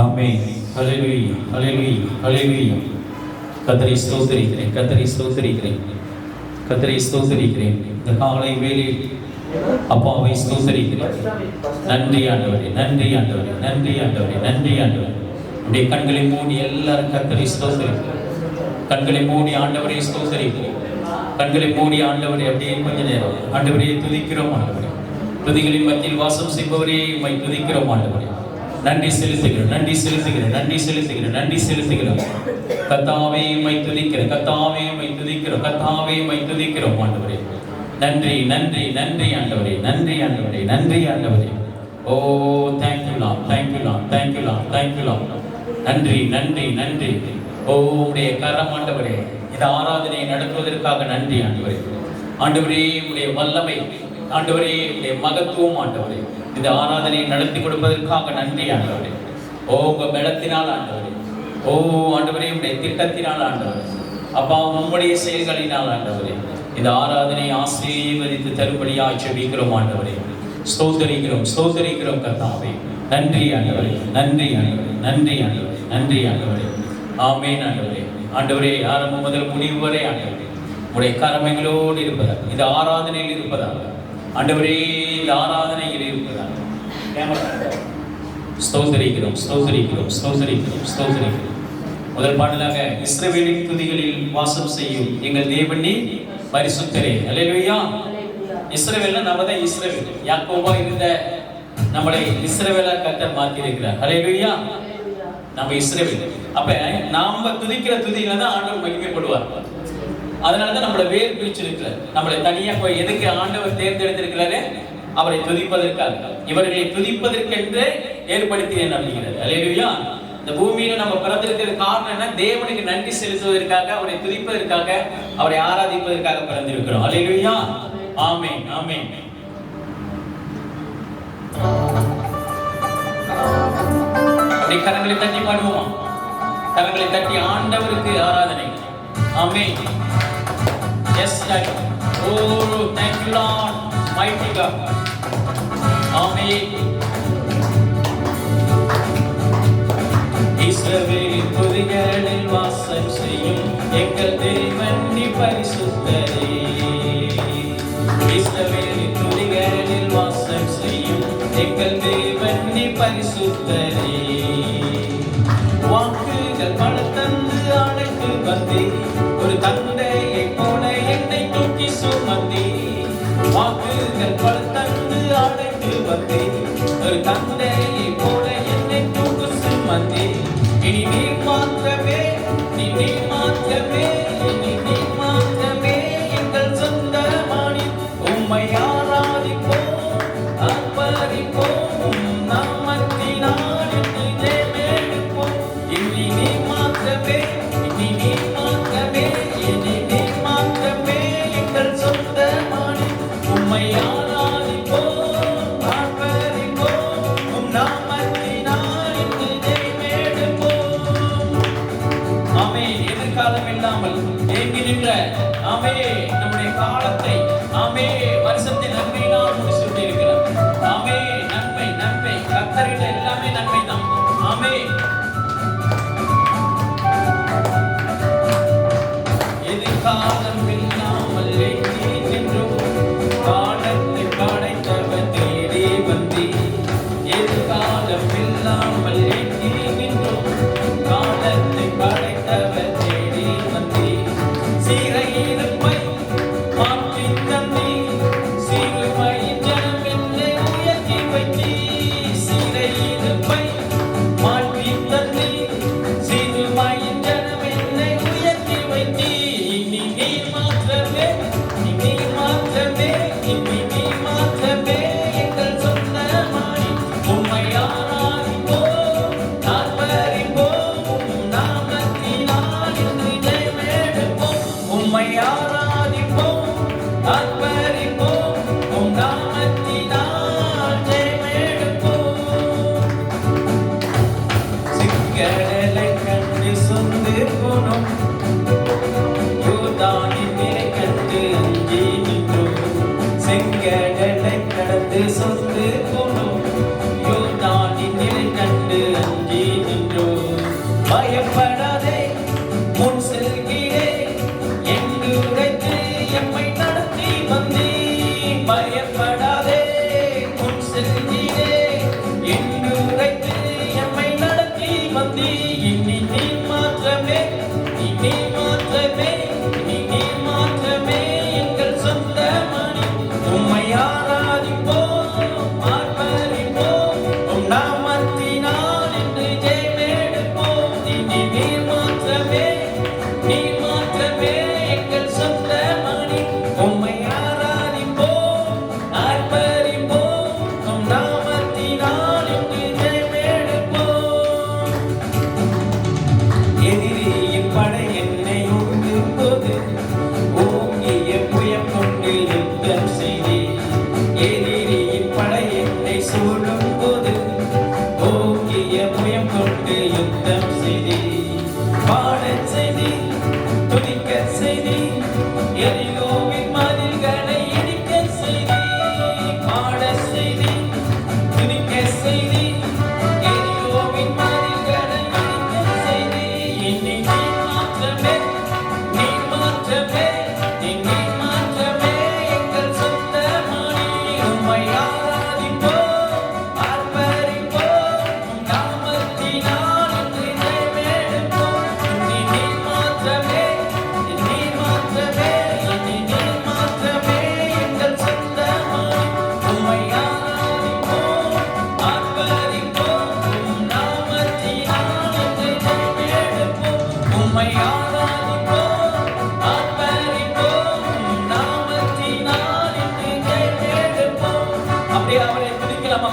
ஆமென். ஹல்லேலூயா, ஹல்லேலூயா, ஹல்லேலூயா. கர்த்தரை ஸ்தோத்திரிக்கிறேன், கர்த்தரை ஸ்தோத்திரிக்கிறேன், கர்த்தரை ஸ்தோத்திரிக்கிறேன். இந்த காலை வேளையில் அப்பாவை ஸ்தோத்திரிக்கிறேன். நன்றி ஆண்டவரே, நன்றி ஆண்டவரே, நன்றி ஆண்டவரே, நன்றி ஆண்டவரே. அப்படியே கண்களை மூடி எல்லாரும் கர்த்தரை ஸ்தோத்திரிக்கிறேன். கண்களை மூடி ஆண்டவரை ஸ்தோத்திரிக்கிறேன். கண்களை மூடி ஆண்டவரை அப்படியே கொஞ்ச நேரம் ஆண்டவரை துதிக்கிறோம். ஆண்டவரே, துதிகளின் மத்தியில் வாசம் செய்பவரே உம்மை துதிக்கிறோம். ஆண்டவரே, நன்றி செலுத்துகிறோம், நன்றி செலுத்துகிறோம், நன்றி செலுத்துகிறோம், நன்றி செலுத்துகிறோம். கர்த்தாவே உம்மை துதிக்கிறோம், கர்த்தாவே உம்மை துதிக்கிறோம், கர்த்தாவே உம்மை துதிக்கிறோம். ஆண்டவரே, நன்றி நன்றி நன்றி ஆண்டவரே, நன்றி ஆண்டவரே, நன்றி ஆண்டவரே. ஓ thank you Lord, thank you Lord, thank you Lord, thank you Lord. நன்றி நன்றி நன்றி. ஓ உம்முடைய கரம் ஆண்டவரே, இந்த ஆராதனையை நடத்துவதற்காக நன்றி ஆண்டவரே. ஆண்டவரே உம்முடைய வல்லமை ஆண்டவரே, உம்முடைய மகத்துவம் ஆண்டவரே, இந்த ஆராதனையை நடத்தி கொடுப்பதற்காக நன்றி ஆண்டவரே. ஓ உங்க பலத்தினால் ஆண்டவரே, ஓ ஆண்டவரே உம்முடைய திட்டத்தினால் ஆண்டவரே, அப்பா உம்முடைய செயல்களினால் ஆண்டவரே, இந்த ஆராதனை ஆசீர்வதித்து தரும்படியாய் ஜெபிக்கிறோம். ஆண்டவரே, ஸ்தோத்திரிக்கிறோம், ஸ்தோத்திரிக்கிறோம். கர்த்தாவே நன்றி ஆண்டவரே, நன்றி ஆண்டவரே, நன்றி ஆண்டவரே, நன்றி ஆண்டவரே. ஆமென் ஆண்டவரே. ஆண்டவரே, ஆரம்பம் முதல் முடிவு வரை ஆண்டவரே உடைய கரமைகளோடு இருப்பதாக, இந்த ஆராதனையில் இருப்பதாக ஆண்டவரே, இந்த ஆராதனையில் இருப்பதாக ஸ்தோத்திரிக்கிறோம், ஸ்தோத்திரிக்கிறோம், ஸ்தோத்திரிக்கிறோம், ஸ்தோத்திரிக்கிறோம். முதல் பாடலாக இஸ்ரவேலின் துதிகளில் வாசம் செய்யும் எங்கள் தேவனே பரிசுத்தரே. அல்லேலூயா. இஸ்ரவேல்னா நம்ம தான் இஸ்ரவேல். யாக்கோபா இருந்த நம்மளை இஸ்ரவேலா கர்த்தர் மாத்தி இருக்கிறார். அல்லேலூயா. நம்ம இஸ்ரவேல். அப்ப நாம துதிக்கிற துதியில தான் ஆண்டவர் மகிமைப்படுவார். அதனாலதான் நம்மளை வேறு பிரிச்சிருக்கிறார். நம்மளை தனியா போய் எதுக்கு ஆண்டவர் தேர்ந்தெடுத்திருக்கிறாரு? அவரை துதிப்பதற்காக, இவர்களை துதிப்பதற்கென்று ஏற்படுத்தினேன் அப்படிங்கிறார். அல்லேலூயா. இந்த பூமியில நம்ம பிறந்திருக்கிறது காரணம் என்ன? தேவனுக்கு நன்றி செலுத்துவதற்காக, அவரை துதிப்பதற்காக, அவரை ஆராதிப்பதற்காக பிறந்திருக்கிறோம். அல்லேலூயா. ஆமென், ஆமென். கரங்களை தட்டி பாடுவோமா? கரங்களை தட்டி ஆண்டவருக்கு ஆராதனை. ஆமென். Yes Lord. Oh thank you Lord, mighty God. ஆமென். இஸ்ரவேலின் துதிகளில் வாசம் செய்யும் எங்கள் தேவன் நீ பரிசுத்தரே. இஸ்ரவேலின் துதிகளில் வாசம் செய்யும் எங்கள் தேவன் நீ பரிசுத்தரே. வாக்குகள் பல தந்து அழைத்து வந்தே, ஒரு தந்தையை போல என்னை தூக்கி சுமந்தே. வாக்குகள் பல தந்து அழைத்து வந்தே, ஒரு தந்தையை போல என்னை தூக்கி சுமந்தே. இனி நீ மாத்திரமே, நீ மாத்திரமே, இனி நீ மாத்திரமே எங்கள் சொந்தமானி. உம்மை ஆராதிப்போம், ஆர்ப்பரிப்போம், நாமத்தினால் உம்மை ஆராதிப்போம், ஆர்ப்பரிப்போம்,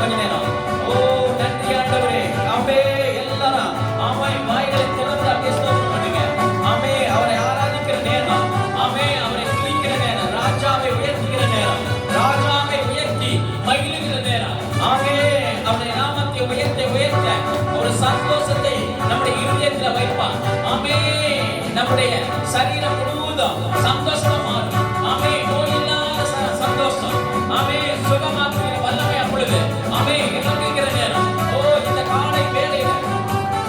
கொஞ்ச நேரம். ஓ நன்றி ஆண்டவரே. ஆமே எல்லாரும் ஆமை வாய்களை திறந்து அப்படியே ஸ்தோத்திரம் பண்ணுங்க. ஆமே அவரை ஆராதிக்கிற நேரம். ஆமே அவரை துதிக்கிற நேரம். ராஜாவை உயர்த்துகிற நேரம். ராஜாவை உயர்த்தி மகிழுகிற நேரம். ஆமே அவருடைய நாமத்தை உயர்த்த ஒரு சந்தோஷத்தை நம்முடைய இருதயத்தில் வைப்பார். ஆமே நம்முடைய சரீரம் முழுவதும் சந்தோஷமா மாறும். ஆமே நோயில்லாத சந்தோஷம். ஆமே சுகமாக்குகிற வல்லமை அப்பொழுது ஆமே இறங்குகிற நேரம். ஓ இந்த காலை வேளையில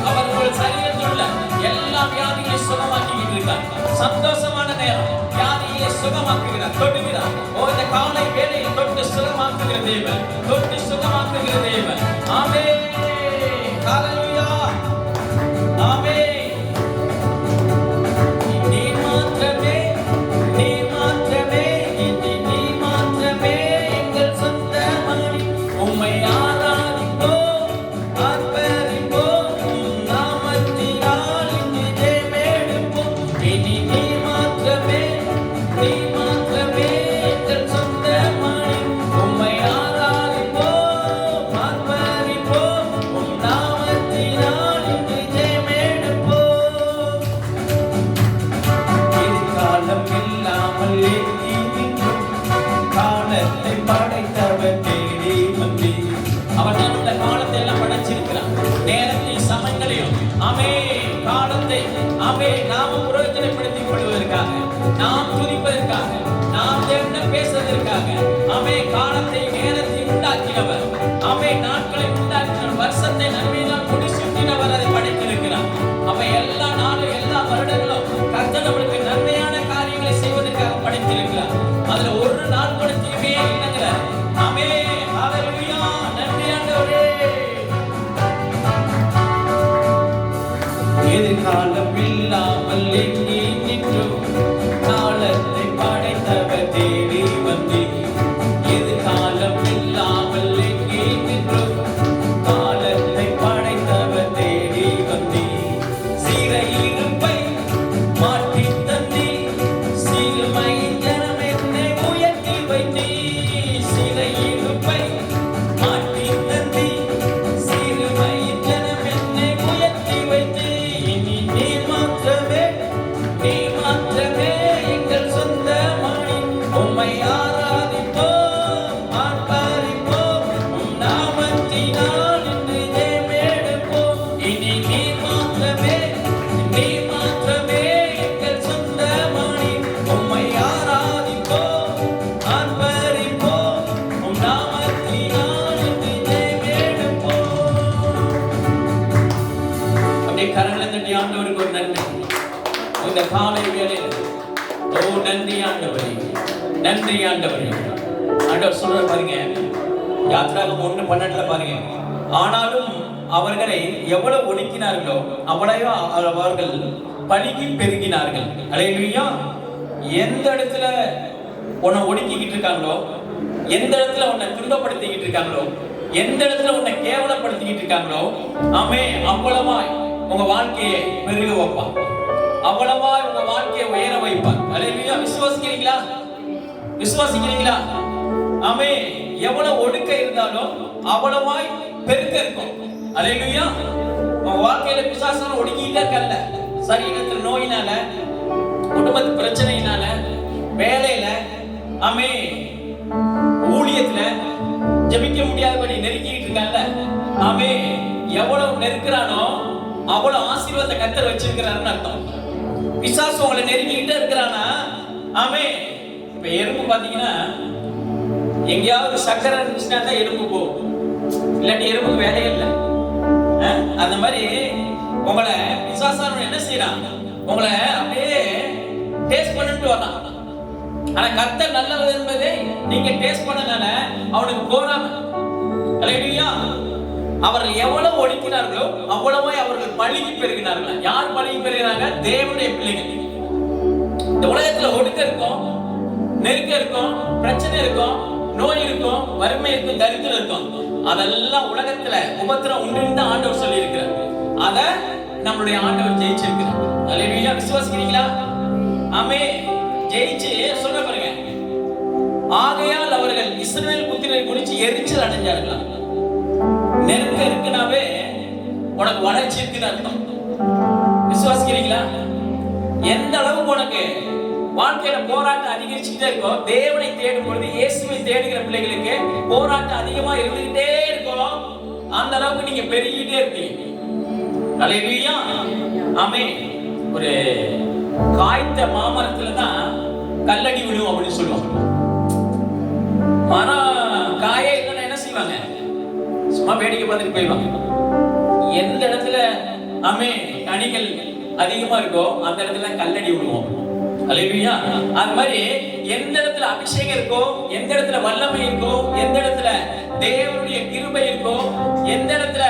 அவர் உங்கள் சரீரத்தில் உள்ள எல்லா வியாதிகளை சுகமாக்கிட்டு இருக்கார். சந்தோஷமான நேரம். வியாதியை சுகமாக்குகிறார், தொடுகிறார். ஓ இந்த காலை வேளையில் தொட்டு சுகமாக்குகிற தேவன், தொட்டு சுகமாக்குகிற தேவன். ஆமே ஹல்லேலூயா. ஆமே நாம் பிரயோஜனப்படுத்திக் கொள்வதற்காக, நாம் துதிப்பதற்காக, நாம் தேவனிடம் பேசுவதற்காக, ஆமே காலத்தை நேரத்தை உண்டாக்கினவர், ஆமே நாட்களை உண்டாக்கினவர், வருஷத்தை நன்மையினால் முடிசூட்டினவர் அதை படைத்திருக்கிறார். அவை எல்லா நாளும் எல்லா வருடங்களும் கர்த்தர் நம்மளுக்கு நன்மையான காரியங்களை செய்வதற்காக படைத்திருக்கிறார். அதுல ஒரு நாள் கூட தீமையே இல்லைங்கிற. ஆமே ஹல்லேலூயா. நன்றி ஆண்டவரே. எதிர்காலம் இல்லாமல் எங்கே நின்றோம், காலத்தை படைத்தவர் தேடி வந்தேன். எதிர்காலம் இல்லாமல் எங்கே நின்றோம், காலத்தை படைத்தவர் தேடி வந்தேன். சிறையிருப்பை மாற்றி தந்தி, சிறுமை ஜனம் என்னை உயர்த்தி வைத்தே. சிறையிருப்பை மாற்றி தந்தி, சிறுமை ஜனம் என்னை உயர்த்தி வைத்தே. நீ மாற்றமே எங்கள் சொந்த மணி. உம்மை ஆராதிப்போம், ஆர்ப்பரிப்போம், உம் நாமத்தினால் இன்று ஜெயமெடுப்போம். இனி நீ மாற்றமே எங்கள் சொந்த மணி. உம்மை ஆராதிப்போம், ஆர்ப்பரிப்போம், உம் நாமத்தினால் இன்று ஜெயமெடுப்போம். அப்படியே கரங்களை தட்டி ஆண்டவருக்கு ஒரு நன்றி. இந்த காலை வேளையில் ஓ நன்றி ஆண்டவரே, நன்றி ஆண்டவரே. ஆண்டவர் சொல்ற பாருங்க, யாத்திராகமம் 1:12 பாருங்க. ஆனாலும் அவர்களை எவ்வளவு ஒடுக்கினார்களோ அவ்வளவு அவர்கள் பலுகி பெருகினார்கள். அல்லேலூயா. எந்த இடத்துல உன்னை ஒடுக்கிக்கிட்டு இருக்காங்களோ, எந்த இடத்துல உன்னை துன்பப்படுத்திக்கிட்டு இருக்காங்களோ, எந்த இடத்துல உன்னை கேவலப்படுத்திக்கிட்டு இருக்காங்களோ, ஆமே அவ்வளவாய் உங்க வாழ்க்கையை பெருக வைப்பான். அவ்வளவா உங்க வாழ்க்கையை உயர வைப்பார். அல்லேலூயா. விசுவாசிக்கிறீங்களா? விசுவாசிக்கிறீங்களா? ஆமே எவ்வளவு ஒடுக்க இருந்தாலும் அவ்வளவாய் பெருக்க இருக்கும். அல்லேலூயா. உங்க வாழ்க்கையில பிசாசு ஒடுக்கிட்டே இருக்கல்ல, சரீரத்தில் நோயினால, குடும்பத்து பிரச்சனையினால, வேலையில, ஆமே ஊழியத்துல ஜெபிக்க முடியாதபடி நெருக்கிட்டு இருக்கல்ல, ஆமே எவ்வளவு நெருக்கிறானோ அவ்வளவு ஆசீர்வாதத்தை கர்த்தர் வச்சிருக்கிறாருன்னு அர்த்தம். பிசாசு உங்களை நெருங்கிக்கிட்டே இருக்கிறானா, ஆமே இப்ப எறும்பு பாத்தீங்கன்னா எங்கேயாவது சக்கரை இருந்துச்சுன்னா தான் எறும்பு போகும், இல்லாட்டி எறும்புக்கு வேலையே இல்லை. அந்த மாதிரி உங்களை பிசாசானவன் என்ன செய்யறான், உங்களை அப்படியே டேஸ்ட் பண்ணிட்டு வரான். ஆனா கர்த்தர் நல்லவர் என்பதை நீங்க டேஸ்ட் பண்ணனால அவனுக்கு போறாம. அல்லேலூயா. அவர்கள் எவ்வளவு ஒடுக்கினார்களோ அவ்வளவு அவர்கள் பலுகி பெருகினார்கள். யார் பலுகி பெறுகிறாங்க? தேவனுடைய பிள்ளைகள். இந்த உலகத்துல ஒடுக்க இருக்கும், நெருக்க இருக்கும், பிரச்சனை இருக்கும், நோய் இருக்கும், வறுமை இருக்கும், தரித்திரம் இருக்கும். அதெல்லாம் உலகத்துல உபத்திரம் உண்டு ஆண்டவர் சொல்லி இருக்கிறார். அத நம்மளுடைய ஆண்டவர் ஜெயிச்சிருக்கிறார். அல்லேலூயா. விசுவாசிக்கிறீங்களா? ஆமே. ஜெயிச்சு சொல்ற பாருங்க, ஆகையால் அவர்கள் இஸ்ரவேல் புத்திரரை குறித்து எரிச்சல் அடைஞ்சார்களாம். உனக்கு வளர்ச்சி இருக்குன்னு அர்த்தம். விசுவாசிக்கிறீங்களா? எந்த அளவுக்கு உனக்கு வாழ்க்கையில போராட்டம் அதிகரிச்சுட்டே இருக்கோ, தேவனை தேடும் பொழுது, இயேசுவை தேடுகிற பிள்ளைகளுக்கு போராட்டம் அதிகமா இருந்துகிட்டே இருக்கும். அந்த அளவுக்கு நீங்க பெருகிட்டே இருப்பீங்க. அல்லேலூயா, ஆமென். ஒரு காய்த்த மாமரத்துல தான் கல்லடி விடும் அப்படின்னு சொல்லுவாங்க. மரம் காயே இல்லைன்னா என்ன செய்வாங்க? சும்மா வேடிக்கை பார்த்துட்டு போயிடுவாங்க. எந்த இடத்துல கனிகள் அதிகமா இருக்கோ அந்த இடத்துல கல்லடி விடுவோம். அல்லேலூயா. அது மாதிரி எந்த இடத்துல அபிஷேகம் இருக்கோ, எந்த இடத்துல வல்லமை இருக்கோ, எந்த இடத்துல தேவனுடைய கிருபை இருக்கோ, எந்த இடத்துல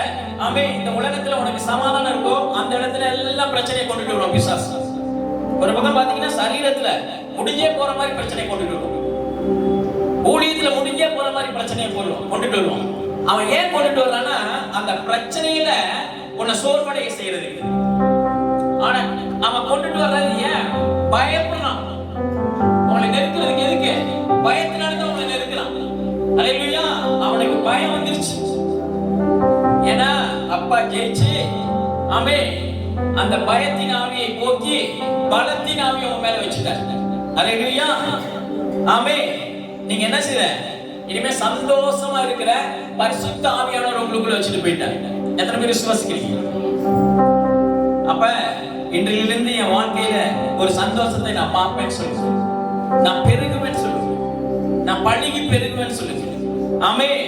இந்த உலகத்துல உனக்கு சமாதானம் இருக்கோ, அந்த இடத்துல எல்லாம் பிரச்சனையை கொண்டுட்டு வருவோம் பிசாசு. ஒரு பக்கம் பாத்தீங்கன்னா சரீரத்துல முடிஞ்சே போற மாதிரி பிரச்சனை கொண்டுட்டு வருவோம், ஊழியத்துல முடிஞ்சே போற மாதிரி பிரச்சனையை கொண்டுட்டு வருவோம். அவன் ஏன் கொண்டுட்டு வர்றான்னா அந்த பிரச்சனையில உன்னை சோர்வடைய செய்யறது. ஆனா அவன் கொண்டுட்டு வர்றது ஏன்? பயப்படுறான். உங்களை நெருக்கிறதுக்கு எதுக்கு? பயத்தினாலதான் உங்களை நெருக்கிறான். அல்லேலூயா. அவனுக்கு பயம் வந்துருச்சு. ஏன்னா அப்பா ஜெயிச்சு அந்த பயத்தின் ஆவியை போக்கி பலத்தின் ஆவியை உன் மேல வச்சுட்டார். அல்லேலூயா, ஆமென். நீங்க என்ன செய்ய? இனிமே சந்தோஷமா இருக்கிற பரிசுத்த ஆவியானவர் உங்களுக்குள்ள வச்சுட்டு போயிட்டார். எத்தனை பேர் விசுவாசிக்கிறீங்க? அப்ப இன்றிலிருந்து என் வாழ்க்கையில ஒரு சந்தோஷத்தை நான் பார்ப்பேன்னு சொல்லுங்க, நான் பெருகுவேன்னு சொல்லுங்க, நான் பழகி பெருகுவேன்னு சொல்லுங்க. ஆமென்.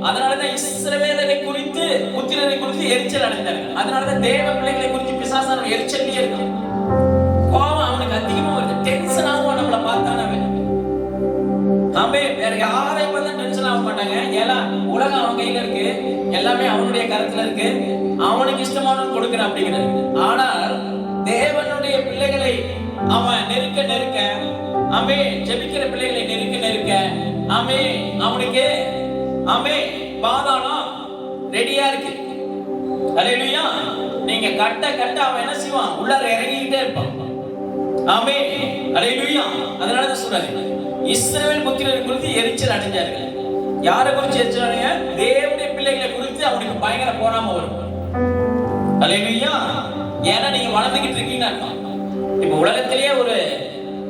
அதனாலதான் இஸ்ரவேலரை குறித்து புத்திரரை குறித்து எரிச்சல் அடைந்தார்கள். அதனாலதான் தேவ பிள்ளைகளை குறித்து பிசாசான எரிச்சல்லையே இருக்கான். கோபம் அவனுக்கு அதிகமா வருது. டென்ஷன் ஆகும் நம்மளை பார்த்தானவே. வேற யாரையும் பார்த்தா டென்ஷன் ஆக மாட்டாங்க. ஏன்னா உலகம் அவன் கையில இருக்கு, எல்லாமே அவனுடைய கருத்துல இருக்கு, அவனுக்கு இஷ்டமானவன் கொடுக்கிறான் அப்படிங்கிறது. ஆனால் தேவனுடைய பிள்ளைகளை அவன் நெருக்க நெருக்க, ஜெபிக்கிற பிள்ளைகளை நெருக்க நெருக்க, அவனுக்கு பாதாளம் ரெடியா இருக்கு. அல்லேலூயா. நீங்க கட்ட கட்ட அவன் என்ன செய்வான்? உள்ளார இறங்கிக்கிட்டே இருப்பான். அல்லேலூயா. அதனாலதான் சொல்றாரு, இஸ்ரவேல் புத்திரரை குறித்து எரிச்சல் அடைஞ்சார்கள். யாரை குறித்து எரிச்சல் அடைஞ்ச? தேவனுடைய பிள்ளைகளை குறித்து அவனுக்கு பயங்கர போராம வரும். அல்லேலூயா. ஏன்னா நீங்க வளர்ந்துகிட்டு இருக்கீங்கன்னா, இப்ப உலகத்திலேயே ஒரு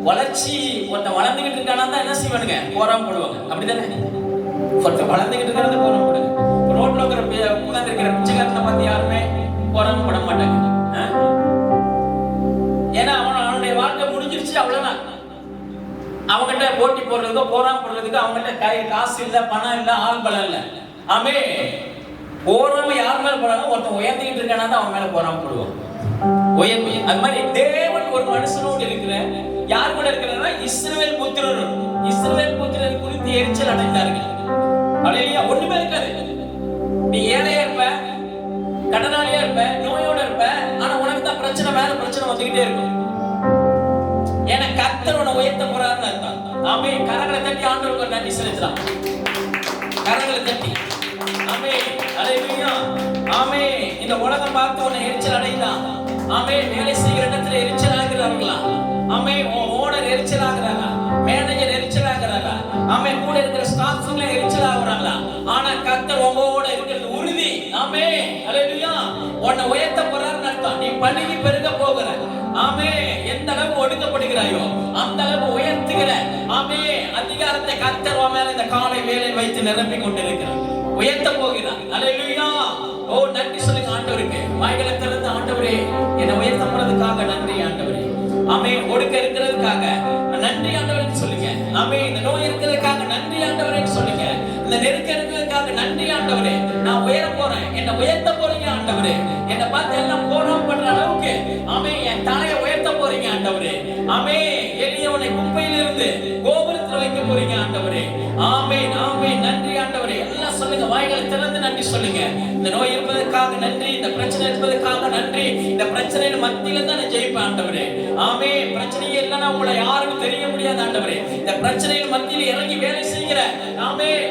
வளர்ச்சி ஒருத்த வளர்ந்துகிட்டு இருக்கானா தான் என்ன செய்வானுங்க? போராம போடுவாங்க. அப்படித்தானே? ஒருத்த வளர்ந்துகிட்டு இருக்கிறத போராம போடுங்க. ரோட்ல உட்கார்ந்து இருக்கிற பிச்சைக்காரனை பார்த்து யாருமே போராம போட மாட்டாங்க. ஏன்னா அவனுடைய வாழ்க்கை முடிஞ்சிருச்சு, அவ்வளவுதான். அவங்ககிட்ட போட்டி போடுறதுக்கோ போராம போடுறதுக்கோ அவங்ககிட்ட காசு இல்ல, பணம் இல்ல, ஆள் பலம் இல்ல. போராம யார் மேல போறாங்க? ஒருத்தன் உயர்ந்துகிட்டு இருக்கானா தான் அவன் மேல போராம போடுவான். உயர்வு. அது மாதிரி தேவன் ஒரு மனுஷனோடு இருக்கிற, யார் கூட இருக்கிறாரா? இஸ்ரவேல் புத்திரர். இஸ்ரவேல் புத்திரர் குறித்து எரிச்சல் அடைந்தார்கள். அல்லேலூயா. ஒண்ணுமே இருக்காது. நீ ஏழையா இருப்ப, கடனாளியா இருப்ப, நோயோட இருப்ப, ஆனா உனக்கு தான் பிரச்சனை மேல பிரச்சனை வந்துகிட்டே இருக்கும். ஏன்னா கர்த்தர் உன்னை உயர்த்த போறாருன்னு அர்த்தம். கரங்களை தட்டி ஆண்டவருக்கு நன்றி செலுத்தலாம். கரங்களை தட்டி அல்லேலூயா. இந்த உலகம் பார்த்து உன்னை எரிச்சல் அடைந்தான். வேலை செய்கிற இடத்துல எரிச்சல் ஆகிறார்களா? ஓனர் எரிச்சல் ஆகிறாரா? மேனேஜர் எரிச்சல் ஆகிறாரா? கூட இருக்கிற ஸ்டாஃப்ஸ்ல எரிச்சல் ஆகுறாங்களா? ஆனா கர்த்தர் உங்களோட இருக்கிறது உறுதி. அல்லேலூயா. உன்னை உயர்த்த போறாருன்னு அர்த்தம். நீ பழகி பெருக போகிற. எந்த அளவுக்கு ஒடுக்கப்படுகிறாயோ அந்த அளவுக்கு உயர்த்துகிற அதிகாரத்தை கர்த்தர் உன் மேல இந்த காலை வேலை வைத்து நிரப்பி கொண்டிருக்கிறார். உயர்த்த போகிறார். அல்லேலூயா. நன்றி சொல்லுங்க ஆண்டவருக்கு. வாய்களை திறந்து, ஆண்டவரே என்னை உயர்த்த போறதுக்காக நன்றி ஆண்டவரே. ஒடுக்க இருக்கிறதுக்காக நன்றி ஆண்டவரே சொல்லுங்க. இந்த நோய் இருக்கிறதுக்காக நன்றி ஆண்டவரே சொல்லுங்க. இந்த நெருக்க இருக்கிறதுக்காக நன்றி ஆண்டவரே. நான் உயர போறேன், என்னை உயர்த்த போறீங்க ஆண்டவரே. என்னை பார்த்து எல்லாம் போராம பண்ற அளவுக்கு என் தலையை உயர்த்த போறீங்க ஆண்டவரே. எளியவனை குப்பையிலிருந்து கோபுரத்தில் வைக்க போறீங்க ஆண்டவரே. நன்றி ஆண்டவரே. எல்லாம் சொல்லுங்க, வாய்களை திறந்து நன்றி சொல்லுங்க. இந்த நோய் இருப்பதற்காக நன்றி, இந்த பிரச்சனை இருப்பதற்காக நன்றி. இந்த பிரச்சனையின் மத்தியில தான் நான் ஜெயிப்பேன் ஆண்டவரே. பிரச்சனையே இல்லைன்னா உங்களை யாருக்கும் தெரிய முடியாது ஆண்டவரே. இந்த பிரச்சனையின் மத்தியில் இறங்கி வேலை செய்கிற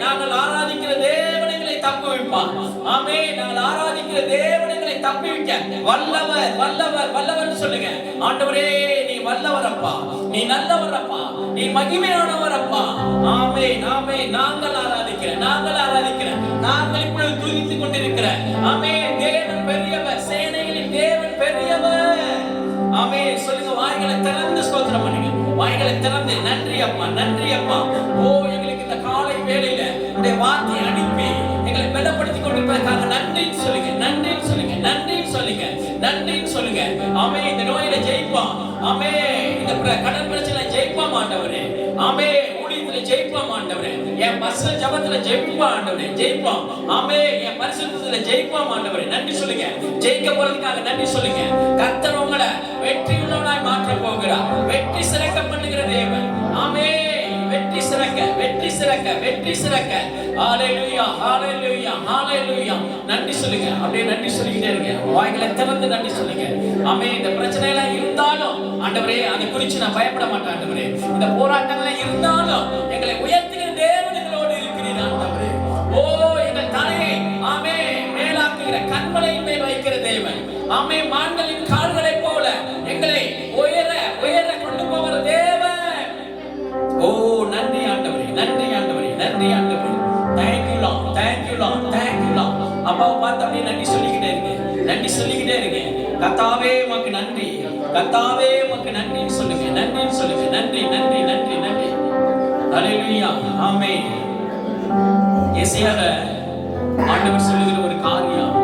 நாங்கள் ஆராதிக்கிற தேவனைகளை தப்பு வைப்பான். நாங்கள் ஆராதிக்கிற தேவனைகளை தப்பி வைக்க வல்லவர் வல்லவர் வல்லவர் சொல்லுங்க. ஆண்டவரே நீ வல்லவர் அப்பா, நீ நல்லவர் அப்பா, நீ மகிமையானவர் அப்பா. நாங்கள் ஆராதிக்கிறேன், நாங்கள் ஆராதிக்கிறேன், நாங்கள் இப்பொழுது துதித்துக் கொண்டிருக்கிறேன். தேவன் பெரியவர், திறந்து ஸ்தோத்திரம் பண்ணுங்க. வாய்களை திறந்து நன்றி அப்பா, நன்றி அப்பா. ஓ எங்களுக்கு இந்த காலை வேளையில உடைய வார்த்தையை அனுப்பி எங்களை பலப்படுத்திக் கொண்டிருப்பதற்காக நன்றின்னு சொல்லுங்க, நன்றின்னு சொல்லுங்க, நன்றின்னு சொல்லுங்க, நன்றின்னு சொல்லுங்க. ஆமே, இந்த நோயில ஜெயிப்பான். ஆமே, இந்த கடன் பிரச்சனை ஜெயிப்பான் ஆண்டவரே. ஆமே, ஊழியத்துல ஜெயிப்பான் ஆண்டவரே. என் பர்சனல் ஜெபத்துல ஜெயிப்பான் ஆண்டவரே, ஜெயிப்பான். ஆமே, என் பரிசுத்தத்துல ஜெயிப்பான் ஆண்டவரே. நன்றி சொல்லுங்க. ஜெயிக்க போறதுக்காக நன்றி சொல்லுங்க. கர்த்தர் உங்களை வெற்றியுள்ளவனாய் மாற்ற போகிறார். வெற்றி சிறக்க பண்ணுகிற தேவன். ஆமே, வெற்றி சிறக்க, வெற்றி சிறக்க, வெற்றி சிறக்க. ஹalleluya, ஹalleluya, ஹalleluya. நன்றி சொல்லுங்க. அப்படியே நன்றி சொல்லிக்கிட்டே இருங்க. வாய்களை திறந்து நன்றி சொல்லுங்க. ஆமே, இந்த பிரச்சனை எல்லாம் இருந்தாலும் ஆண்டவரே அதை குறித்து நான் பயப்பட மாட்டேன் ஆண்டவரே. இந்த போராட்டங்கள் இருந்தாலும் எங்களை உயர்த்துகிற தேவன் எங்களோடு இருக்கிறீர் ஆண்டவரே. ஓ எங்கள் தலையை ஆமே மேலாக்குகிற கண்மலையின் மேல் வைக்கிற தேவன். ஆமே, மான்களின் கால்களை போல எங்களை உயர உயர கொண்டு போகிற தேவன். ஓ நன்றி ஆண்டவரே, நன்றி ஆண்டவரே, நன்றி ஆண்டவரே. Thank you Lord, thank you Lord, thank you Lord. அப்பாவை பார்த்து அப்படியே நன்றி சொல்லிக்கிட்டே இருங்க, நன்றி சொல்லிக்கிட்டே இருங்க. கர்த்தாவே உமக்கு நன்றி, கர்த்தாவே உமக்கு நன்றின்னு சொல்லுங்க, நன்றின்னு சொல்லுங்க. நன்றி, நன்றி, நன்றி, நன்றி. ஹalleluya, ஆமென். ஏசாயால ஆண்டவர் சொல்லுகிற ஒரு காரியம்,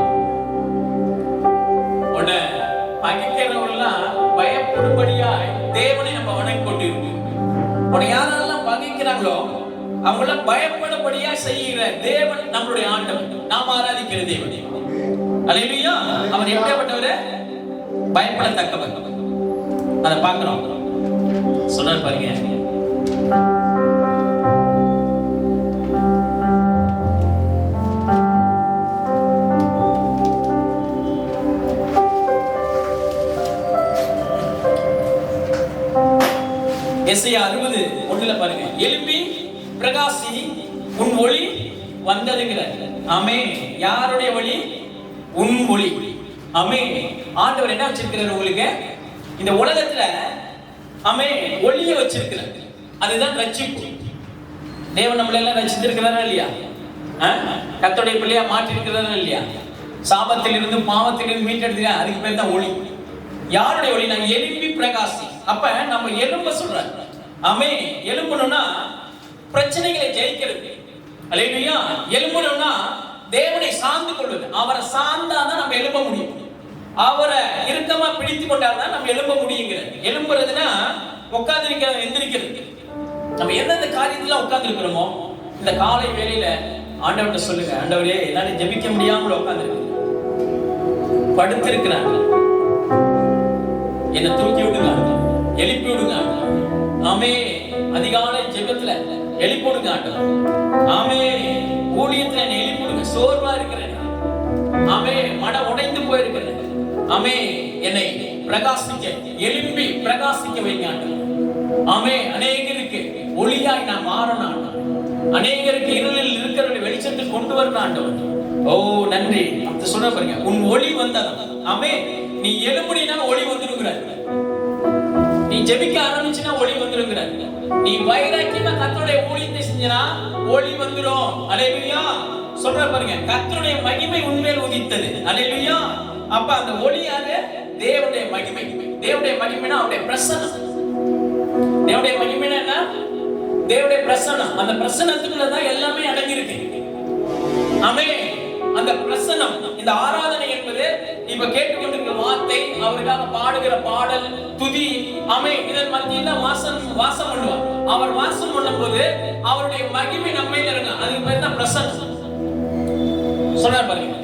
உன்ன பகைக்கிறவங்கெல்லாம் பயப்படும்படியாய் தேவனை நம்ம வணங்கி கொண்டிருக்கோம். உன்னை யாரெல்லாம் பகைக்கிறாங்களோ அவங்கள பயப்படும்படியா செய்கிற தேவன் நம்மளுடைய ஆண்டவன், நாம் ஆராதிக்கிற தேவன். அல்லேலூயா. அவர் எப்படிப்பட்டவர்? பயப்படத்தக்கவர். அதை பார்க்கிறோம். சொன்னார் பாருங்க, எசையா 60:1 பாருங்க, எழும்பி பிரகாசி உன் ஒளி வந்ததுங்கிற. ஆமே, யாருடைய ஒளி? உன் ஒளி. ஆமே, ஆண்டவர் என்ன வச்சிருக்கிறார் உங்களுக்கு இந்த உலகத்துல? ஆமே, ஒளியை வச்சிருக்கிறார். அதுதான் ரட்சிப்பு. தேவன் நம்மள எல்லாம் ரட்சித்திருக்கிறாரா இல்லையா? கர்த்தருடைய பிள்ளையா மாற்றி இருக்கிறாரா இல்லையா? சாபத்தில் இருந்து பாவத்தில் இருந்து மீட்டெடுக்கிறார். அதுக்கு பேர் தான் ஒளி. யாருடைய ஒளி? நான் எழும்பி பிரகாசி. அப்ப நம்ம எழும்ப சொல்ற. ஆமே, எழும்பணும்னா பிரச்சனைகளை ஜெயிக்கிறது. அல்லேலூயா. எழும்பணும்னா தேவனை சார்ந்து கொள்வது. அவரை சார்ந்தாதான் நம்ம எழும்ப முடியும். அவரை இறுக்கமா பிடித்து கொண்டாதான் நம்ம எழும்ப முடியுங்கிறது. எழும்புறதுன்னா உட்கார்ந்து எந்திரிக்கிறது. நம்ம எந்தெந்த காரியத்துல உட்கார்ந்து இருக்கிறோமோ இந்த காலை வேளையில ஆண்டவர்கிட்ட சொல்லுங்க, ஆண்டவரே என்னால ஜெபிக்க முடியாமல் உட்கார்ந்து இருக்கு, படுத்திருக்கிறாங்க, என்னை தூக்கி விடுங்க, எழுப்பி விடுங்க. ஆமே, அதிகாலை ஜெபத்துல எழுப்பி விடுங்க ஆண்டவர். ஆமே, ஊழியத்துல என்னை எழுப்பி விடுங்க. சோர்வா இருக்கிறேன். ஆமே, மன உடைந்து போயிருக்கிறேன். ஆமே, என்னை பிரகாசிக்க எழுப்பி பிரகாசிக்க வைங்க ஆண்டவர். ஆமே, அநேகருக்கு ஒளியாய் நான் மாறணும் ஆண்டவர். அநேகருக்கு இருளில் இருக்கிறவரை வெளிச்சத்துக்கு கொண்டு வரணும் ஆண்டவர். ஓ நன்றி. அப்படி சொல்ற பாருங்க, உன் ஒளி வந்ததா. ஆமே, நீ எழும்புனா ஒளி வந்துருக்கிறார். நீ ஜெபிக்க ஆரம்பிச்சுனா ஒளி வந்துருக்கிறார். நீ வைராக்கியமா கர்த்தருடைய ஊழியத்தை செஞ்சனா ஒளி வந்துரும். அல்லேலூயா. சொல்ற பாருங்க, கர்த்தருடைய மகிமை உன்மேல் உதித்தது. அல்லேலூயா. அப்ப அந்த ஒளி யாரு? தேவனுடைய மகிமை. தேவனுடைய மகிமைனா அவருடைய பிரசன்னம். தேவனுடைய மகிமைனா என்ன? தேவனுடைய பிரசன்னம். அந்த பிரசன்னத்துக்குள்ள தான் எல்லாமே அடங்கி இருக்கு. ஆமே, அந்த பிரசன்னம். இந்த ஆராதனை என்பது இப்ப கேட்டுக்கொண்டிருக்கிற வார்த்தை, அவருக்காக பாடுகிற பாடல், துதி. ஆமே, இதன் மத்தியில வாசம் பண்ணுவார். அவர் வாசம் பண்ணும்போது அவருடைய மகிமை நம்ம இறங்க. அதுக்கு பேர் தான் பிரசன்னம். சொன்னார் பாருங்க,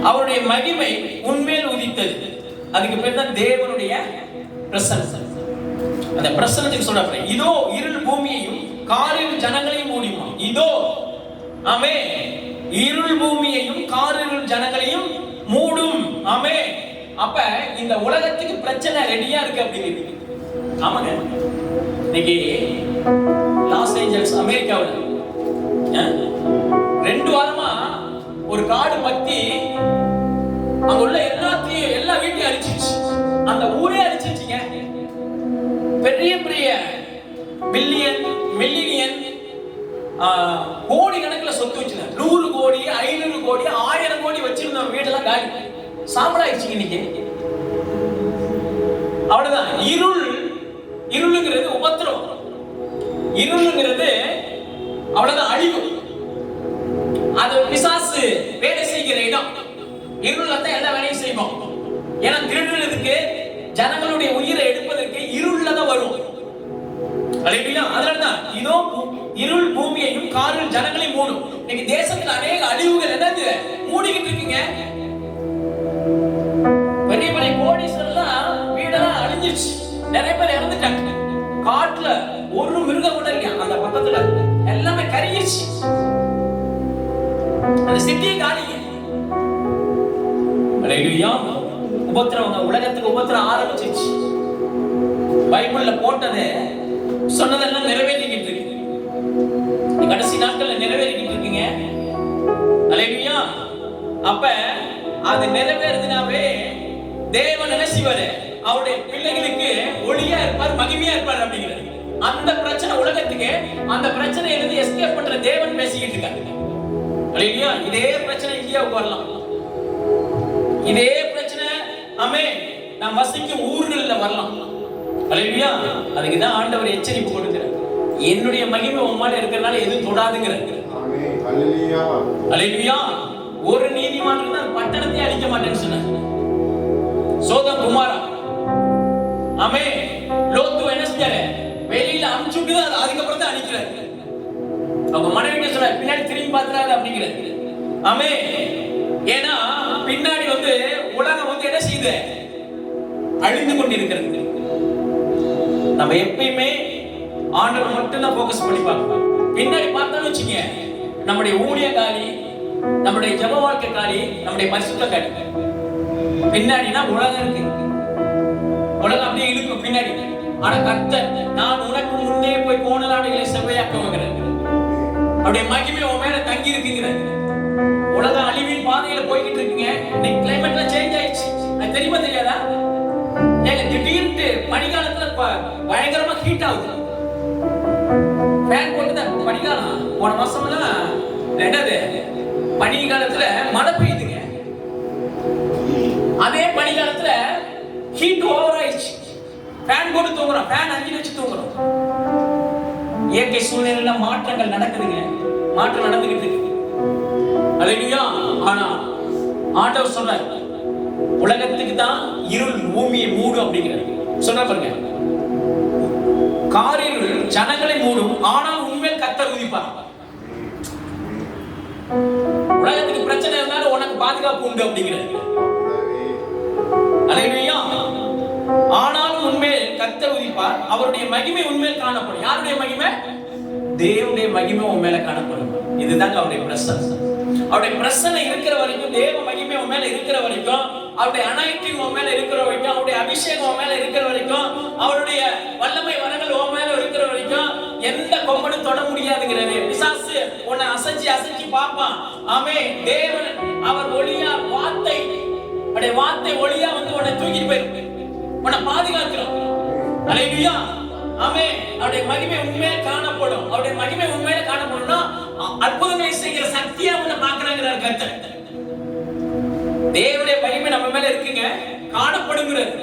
அவருடைய மகிமை உன்மேல் உதித்தது. அதுக்கு பேர் தான் தேவனுடைய பிரசன்னம். அந்த பிரசன்னத்துக்கு சொல்றாரு, இதோ இருள் பூமியையும் காரிருள் ஜனங்களையும் மூடிமா. இதோ ஆமே, இருள் பூமியையும் காரிருள் ஜனங்களையும் மூடும். ஆமே, அப்ப இந்த உலகத்துக்கு பிரச்சனை ரெடியா இருக்கு அப்படிங்கிறது. ஆமாங்க, இன்னைக்கு லாஸ் ஏஞ்சல்ஸ் அமெரிக்காவில் 2 வாரமா ஒரு காடு பத்தி அங்க உள்ள எல்லா வீட்டையும் அழிச்சிருச்சு. அந்த ஊரே அழிச்சிருச்சுங்க. பெரிய பெரிய மில்லியன் கோடி கணக்கில் சொத்து வச்சிருந்தாங்க. 100 கோடி 500 கோடி 1000 கோடி வச்சிருந்த வீடெல்லாம் காலி சாம்பலாயிடுச்சு. இன்னைக்கு அவ்வளவுதான். இருளுங்கிறது உபத்திரம், இருளுங்கிறது அவ்வளவுதான் அழிவு. அது பிசாசு வேலை செய்கிற இடம். இருள தான் எல்லா வேலையும் செய்வோம். ஏன்னா திருடுறதுக்கு, ஜனங்களுடைய உயிரை எடுப்பதற்கு இருள்ல தான் வரும். அதனாலதான் இதோ இருள் பூமியையும் காரில் ஜனங்களையும் மூடும். இன்னைக்கு தேசத்துல அநேக அழிவுகள் என்னது மூடிக்கிட்டு இருக்குங்க. பெரிய பெரிய கோடீஸ்வரர்லாம் வீடெல்லாம் அழிஞ்சிருச்சு, நிறைய பேர் இறந்துட்டாங்க. காட்டுல ஒரு மிருகம் கூட இல்லையா, அந்த பக்கத்துல எல்லாமே கருகிருச்சு. அந்த சிட்டியை காலிங்க. உபத்திரம், உலகத்துக்கு உபத்திரம் ஆரம்பிச்சிருச்சு. பைபிள்ல போட்டது சொன்னதெல்லாம் நிறைவேறிக்கிட்டு இருக்கு. கடைசி நாட்கள்ல நிறைவேறிக்கிட்டு இருக்குங்க. அல்லேலூயா. அப்ப அது நிறைவேறுதுனாவே தேவன் என்ன செய்வாரு, அவருடைய பிள்ளைகளுக்கு ஒளியா இருப்பார், மகிமையா இருப்பார் அப்படிங்கிறது. அந்த பிரச்சனை உலகத்துக்கு, அந்த பிரச்சனையிலிருந்து எஸ்கேப் பண்ற தேவன் பேசிக்கிட்டு இருக்காரு. அல்லேலூயா. இதே பிரச்சனை இந்தியாவுக்கு வரலாம். இதே பிரச்சனை நாம் வசிக்கும் ஊர்கள்ல வரலாம். அல்லேலூயா. அதுக்கு தான் ஆண்டவர் எச்சரிப்பு கொடுக்கிறார். என்னுடைய மகிமை உம்மால இருக்கிறனால எதுவும் தொடாதுங்கிறார். ஆமென். அல்லேலூயா. அல்லேலூயா. ஒரு நீதிமான் இருந்தா பட்டணத்தை அழிக்க மாட்டேன்னு சொன்னார். சோதம் குமாரா, ஆமென், லோத்து என்ன செஞ்சாரு, வெளியில அனுப்பிச்சுட்டு அதுக்கப்புறம் தான் அழிக்கிறார். அவங்க மனைவிட்ட சொல்றாரு, பின்னாடி திரும்பி பார்த்துறாரு அப்படிங்கிறார். ஆமென். ஏன்னா பின்னாடி உலகம் என்ன செய்யுது, அழிந்து கொண்டிருக்கிறது. நம்ம எப்பயுமே ஆண்டவர் மட்டும் தான் ஃபோக்கஸ் பண்ணி பார்க்கணும். பின்னாடி பார்த்தாலும் வச்சுங்க, நம்முடைய ஊழிய காலி, நம்முடைய ஜெப வாழ்க்கை காலி, நம்முடைய பரிசுத்த காலி. பின்னாடினா உலகம் இருக்கு, உலகம் அப்படியே இழுக்கும் பின்னாடி. ஆனா கர்த்தர், நான் உனக்கு முன்னே போய் கோணலாடுகளை செவ்வையாக்குகிறேன், அவருடைய மகிமை உன் மேல தங்கி இருக்குங்கிறார். உலகம் அழிவின் பாதையில போய்கிட்டு இருக்குங்க. இன்னைக்கு கிளைமேட்ல சேஞ்ச் ஆயிடுச்சு. அது தெரியுமா தெரியாதா? ஏங்க திடீர்னு பனிகாலத்துல பயங்கரமா ஹீட் ஆகுது. ஃபேன் போட்டுதான் பனிகாலம். போன மாசம்லாம் என்னது, பனிகாலத்துல மழை பெய்யுதுங்க. அதே பனிகாலத்துல ஹீட் ஓவர் ஆயிடுச்சு. ஃபேன் போட்டு தூங்குறோம், ஃபேன் 5 வச்சு தூங்குறோம். இயற்கை சூழ்நிலையில மாற்றங்கள் நடக்குதுங்க, மாற்றம் நடந்துகிட்டு இருக்கு. அல்லேலூயா. ஆனா ஆண்டவர் சொல்றார், உலகத்துக்கு தான் இருள் பூமியை மூடும் அப்படிங்கிறார். சொல்ற பாருங்க, காரிருள் ஜனங்களை மூடும், ஆனால் உண்மையில் கர்த்தர் உதிப்பார். உலகத்துக்கு பிரச்சனை இருந்தாலும் உனக்கு பாதுகாப்பு உண்டு அப்படிங்கிறார். அல்லேலூயா. ஆனாலும் உண்மையில் கர்த்தர் உதிப்பார், அவருடைய மகிமை உண்மையில் காணப்படும். யாருடைய மகிமை? தேவனுடைய மகிமை உன் மேல காணப்படும். இதுதாங்க அவருடைய பிரசன்னம். அவருடைய பிரசன்னம் இருக்கிற வரைக்கும், தேவ மகிமை உன் மேல இருக்கிற வரைக்கும், அவருடைய அனாயிண்டிங் உன் மேல இருக்கிற வரைக்கும், அவருடைய அபிஷேகம் உன் மேல இருக்கிற வரைக்கும், அவருடைய வல்லமை வரங்கள் உன் மேல இருக்கிற வரைக்கும் எந்த கொம்பனும் தொட முடியாதுங்கிறது. பிசாசு உன்னை அசைச்சு பார்ப்பான். ஆமென். தேவன் அவர் ஒளியா, வார்த்தை, அவருடைய வார்த்தை ஒளியா உன்னை தூக்கிட்டு போயிருக்கு, உன்னை பாதுகாக்கிறோம். அல்லேலூயா. ஆமென். அவருடைய மகிமை உண்மையிலே காணப்படும். அவருடைய மகிமை உண்மையிலே காணப்படும்னா அற்புதங்களை செய்கிற சக்தியா உன்னை பார்க்கறாங்கறார் கர்த்தர். தேவனுடைய மகிமை நம்ம மேல இருக்குங்க, காணப்படுங்கிறது.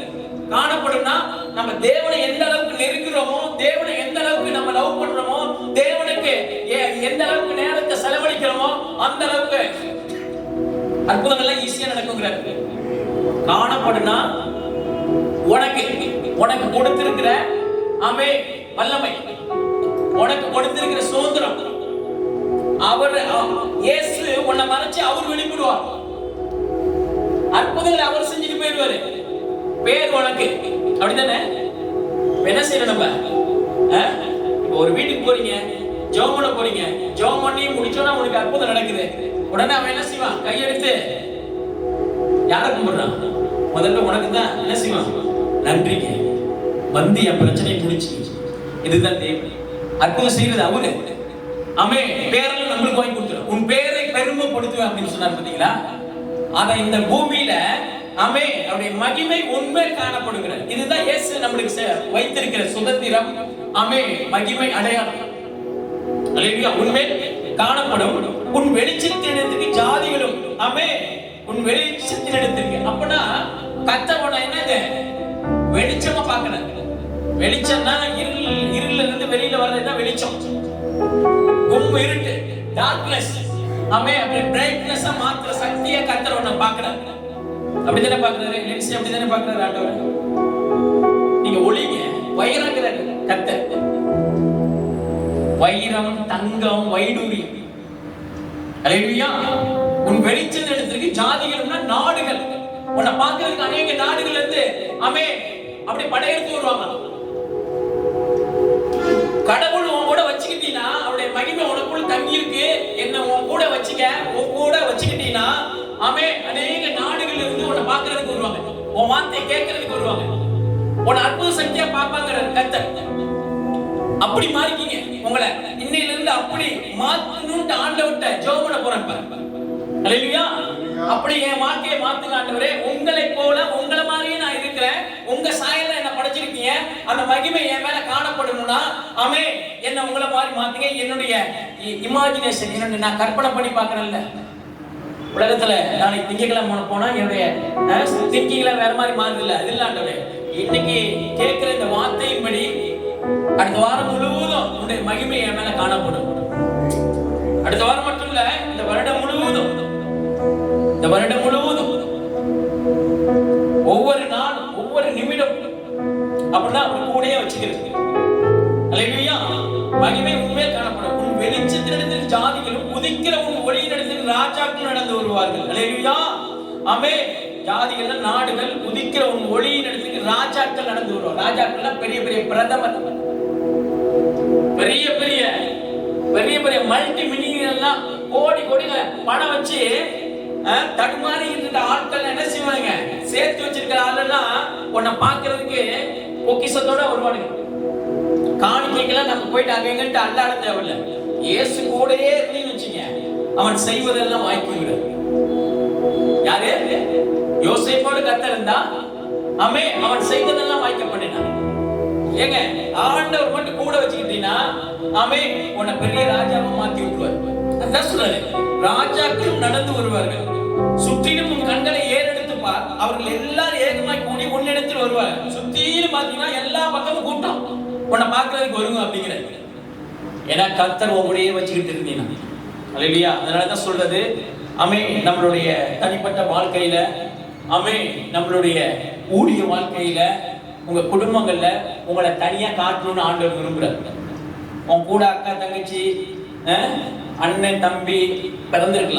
காணப்படும்னா நம்ம தேவனை எந்த அளவுக்கு நெருங்குறோமோ, தேவனை எந்த அளவுக்கு நம்ம லவ் பண்றோமோ, தேவனுக்கு எந்த அளவுக்கு நேரத்தை செலவழிக்கிறோமோ அந்த அளவுக்கு அற்புதங்கள்லாம் ஈஸியா நடக்குங்கிறார். காணப்படும்னா உனக்கு கொடுத்திருக்கிற வல்லமை, உனக்கு கொடுத்திருக்கிற சுதந்திரம், அவர் இயேசு உன்னை மறைச்சு அவர் வெளிப்படுவார். அற்புதங்களை அவர் செஞ்சுட்டு போயிடுவாரு. பேர் உனக்கு அப்படித்தானே? என்ன செய்யணும் நம்ம? ஒரு வீட்டுக்கு போறீங்க, ஜெபம் பண்ண போறீங்க, ஜெபம் பண்ணி முடிச்சோன்னா உனக்கு அற்புதம் நடக்குது. உடனே அவன் என்ன செய்வான்? கையெடுத்து யாரை கும்பிடுறான்? முதல்ல உனக்கு தான் என்ன செய்வான்? நன்றிங்க, வந்து என் பிரச்சனையை முடிச்சு. இதுதான் தேவன். அற்புதம் செய்யறது அவரு. பேரெல்லாம் நம்மளுக்கு வாங்கி கொடுத்துரும். உன் பேரை பெருமைப்படுத்துவேன் அப்படின்னு சொன்னார் பாத்தீங்களா? அத இந்த பூமியில அவருடைய மகிமை உண்மை காணப்படுகிறது. இதுதான் இயேசு நம்மளுக்கு வைத்திருக்கிற சுதந்திரம். மகிமை அடையாளம். அல்லேலூயா. உண்மை காணப்படும். உன் வெளிச்சத்தினிடத்துக்கு ஜாதிகளும் உன் வெளிச்சத்தினிடத்துக்கு. அப்பனா கர்த்தர் என்னது வெளிச்சமா பார்க்கறாரு. வெளிச்சம்னா இருள்ல இருந்து வெளியில வர்றதுதான் வெளிச்சம். கும் இருட்டு, டார்க்னஸ். ஆமே, அப்படி பிரைட்னஸா மாத்திர சக்தியை கர்த்தர் ஒண்ணு பாக்குறாரு. அப்படித்தானே பாக்குறாரு, லென்ஸ் அப்படித்தானே பாக்குறாரு ஆண்டவர். நீங்க ஒளிங்க, வைரங்கிற கர்த்தர். வைரம், தங்கம், வைடூரியம். அல்லேலூயா. உன் வெளிச்சத்தை எடுத்துருக்கு ஜாதிகள்னா நாடுகள். உன்னை பார்க்கிறதுக்கு அநேக நாடுகள் இருந்து ஆமே அப்படி படையெடுத்து வருவாங்க. கடவுள் உன் கூட வச்சுக்கிட்டீங்கன்னா அவருடைய மகிமை உனக்குள்ள தங்கி இருக்கு. என்ன உன் கூட வச்சுக்க, உன் கூட வச்சுக்கிட்டீங்கன்னா ஆமே அநேக நாடுகள் இருந்து உன்னை பார்க்கிறதுக்கு வருவாங்க. உன் வார்த்தையை கேட்கறதுக்கு வருவாங்க. உன்னை அற்புத சக்தியா பார்ப்பாங்க கர்த்தர். அப்படி மாறிக்கீங்க. உங்களை இன்னையில இருந்து அப்படி மாத்தணும்னு ஆண்டவர்ட்ட ஜெபம் பண்ண போறேன் பாருங்க. அல்லேலூயா. அப்படி என் வாழ்க்கையை மாத்துங்க ஆண்டவரே. உங்களை போல உங்களை மாதிரியே நான் இருக்கிறேன். உங்க சாயல்ல என்ன படைச்சிருக்கீங்க. அந்த மகிமை என் மேல காணப்படணும்னா ஆமே என்ன உங்களை மாதிரி மாத்துங்க. என்னுடைய இமேஜினேஷன், என்னுடைய நான் கற்பனை பண்ணி பார்க்கறேன்ல. உலகத்துல நாளைக்கு திங்கக்கிழமை போனா என்னுடைய திங்கிங்ல வேற மாதிரி மாறுதில்ல. அது இல்ல ஆண்டவரே, இன்னைக்கு கேட்கிற இந்த வார்த்தையின்படி அடுத்த வாரம் முழுவதும் உன்னுடைய மகிமை என் மேல காணப்படும். அடுத்த வாரம் மட்டும் இல்ல, இந்த வருடம் முழுவதும், இந்த வருடம் முழுவதும் ஒவ்வொரு நாளும் ஒவ்வொரு நிமிடம் அப்படின்னா அவர் கூடயே வச்சுக்கிறது. அல்லேலூயா. மகிமை உண்மையில் காணப்படும். உன் வெளிச்சத்தினிடத்தில் ஜாதிகளும் உதிக்கிற உன் ஒளியினிடத்தில் ராஜாக்கள் நடந்து வருவார்கள். அல்லேலூயா. ஆமே. ஜாதிகள் நாடுகள் உதிக்கிற உன் ஒளியினிடத்துக்கு ராஜாக்கள் நடந்து வருவார். ராஜாக்கள் பெரிய பெரிய பிரதமர், பெரிய பெரிய பெரிய பெரிய மல்டி மில்லியன் கோடி கோடி பணம் வச்சு தடுமாறி இருக்கிற ஆட்கள் என்ன செய்வாங்க, சேர்த்து வச்சிருக்கிற ஆளெல்லாம் உன்னை பார்க்கறதுக்கு பொக்கிஷத்தோட வருவானுங்க. காணிக்கைக்கெல்லாம் நம்ம போயிட்டு அங்கங்கிட்டு அல்லாட தேவையில்லை. இயேசு கூடயே இருந்தீங்கன்னு வச்சுங்க, அவன் செய்வதெல்லாம் வாய்ப்பு விட. யாரு? யோசேப்போடு கர்த்தர் இருந்தா ஆமே அவன் செய்வதெல்லாம் வாய்க்க பண்ணினான். ஏங்க, ஆண்டவர் மட்டும் கூட வச்சுக்கிட்டீங்கன்னா ஆமே உன்னை பெரிய ராஜாவை மாத்தி விட்டுருவார். அதான் சொல்றாரு, ராஜாக்களும் நடந்து வருவார்கள். சுற்றிலும் உன் கண்களை ஏறெடுத்து பார், அவர்கள் எல்லாரும் ஏகமாய் கூடி உன்னிடத்தில் வருவார். சுற்றிலும் பாத்தீங்கன்னா எல்லா பக்கமும் கூட்டம் உன்னை பார்க்கறதுக்கு வருங்க அப்படிங்கிறது. ஏன்னா கர்த்தர் உங்களுடைய வச்சுக்கிட்டு இருந்தீங்கன்னா. அல்லேலூயா. அதனாலதான் சொல்றது ஆமே நம்மளுடைய தனிப்பட்ட வாழ்க்கையில ஆமே நம்மளுடைய ஊழிய வாழ்க்கையில உங்க குடும்பங்கள்ல உங்களை தனியா காட்டணும்னு ஆண்டவர் விரும்புறாரு. உன் கூட அக்கா தங்கச்சி அண்ணன் தம்பி பிறந்திருக்கலாம்.